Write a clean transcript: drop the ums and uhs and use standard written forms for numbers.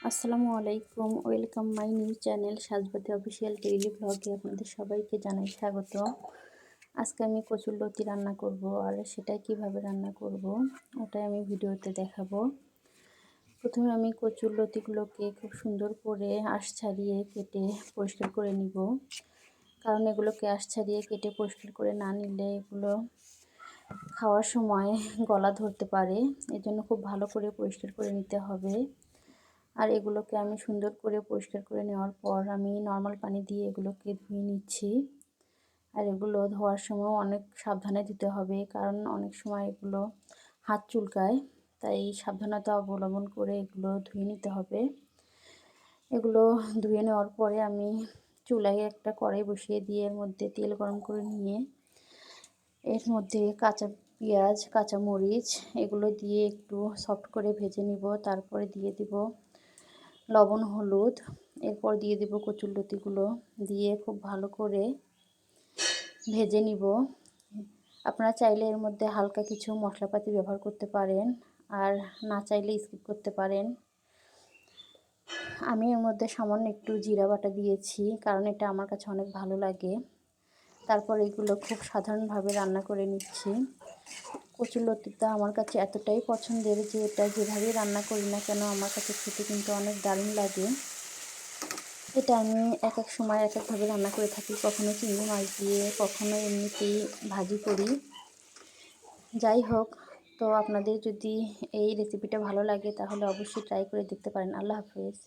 আসসালামু আলাইকুম, welcome my new channel Sajbati official daily ব্লগে আপনাদের সবাইকে জানাই স্বাগত। আজকে আমি কচুরলতি রান্না করব, আর সেটা কিভাবে রান্না করব ওটাই আমি ভিডিওতে দেখাবো। প্রথমে আমি কচুরলতিগুলোকে খুব সুন্দর করে আঁশ ছাড়িয়ে কেটে পরিষ্কার করে নিব, কারণ এগুলোকে আঁশ ছাড়িয়ে কেটে পরিষ্কার করে না নিলে এগুলো খাওয়ার সময় গলা ধরতে পারে। এজন্য খুব ভালো করে পরিষ্কার করে নিতে হবে। আর এগুলোকে আমি সুন্দর করে পরিষ্কার করে নেওয়ার পর আমি নর্মাল পানি দিয়ে এগুলোকে ধুয়ে নিচ্ছি। আর এগুলো ধোয়ার সময় অনেক সাবধানে ধুতে হবে, কারণ অনেক সময় এগুলো হাত চুলকায়, তাই সাবধানতা অবলম্বন করে এগুলো ধুয়ে নিতে হবে। এগুলো ধুয়ে নেওয়ার পরে আমি চুলায় একটা কড়াই বসিয়ে দিয়ে এর মধ্যে তেল গরম করে নিয়ে এর মধ্যে কাঁচা পেঁয়াজ, কাঁচামরিচ এগুলো দিয়ে একটু সফট করে ভেজে নিব। তারপরে দিয়ে দিব লবণ, হলুদ, এরপর দিয়ে দেব কচুরলতিগুলো, দিয়ে খুব ভালো করে ভেজে নিব। আপনারা চাইলে এর মধ্যে হালকা কিছু মশলাপাতি ব্যবহার করতে পারেন, আর না চাইলে স্কিপ করতে পারেন। আমি এর মধ্যে সামান্য একটু জিরা বাটা দিয়েছি, কারণ এটা আমার কাছে অনেক ভালো লাগে। তারপর এগুলো খুব সাধারণভাবে রান্না করে নিচ্ছি। কচুরলতিটা আমার কাছে এতটাই পছন্দের যে এটা যেভাবেই রান্না করি না কেন আমার কাছে খেতে কিন্তু অনেক দারুণ লাগে। এটা আমি এক এক সময় এক একভাবে রান্না করে থাকি, কখনো চিংড়ি মাছ দিয়ে, কখনো এমনিতেই ভাজি করি। যাই হোক, তো আপনাদের যদি এই রেসিপিটা ভালো লাগে তাহলে অবশ্যই ট্রাই করে দেখতে পারেন। আল্লাহ হাফেজ।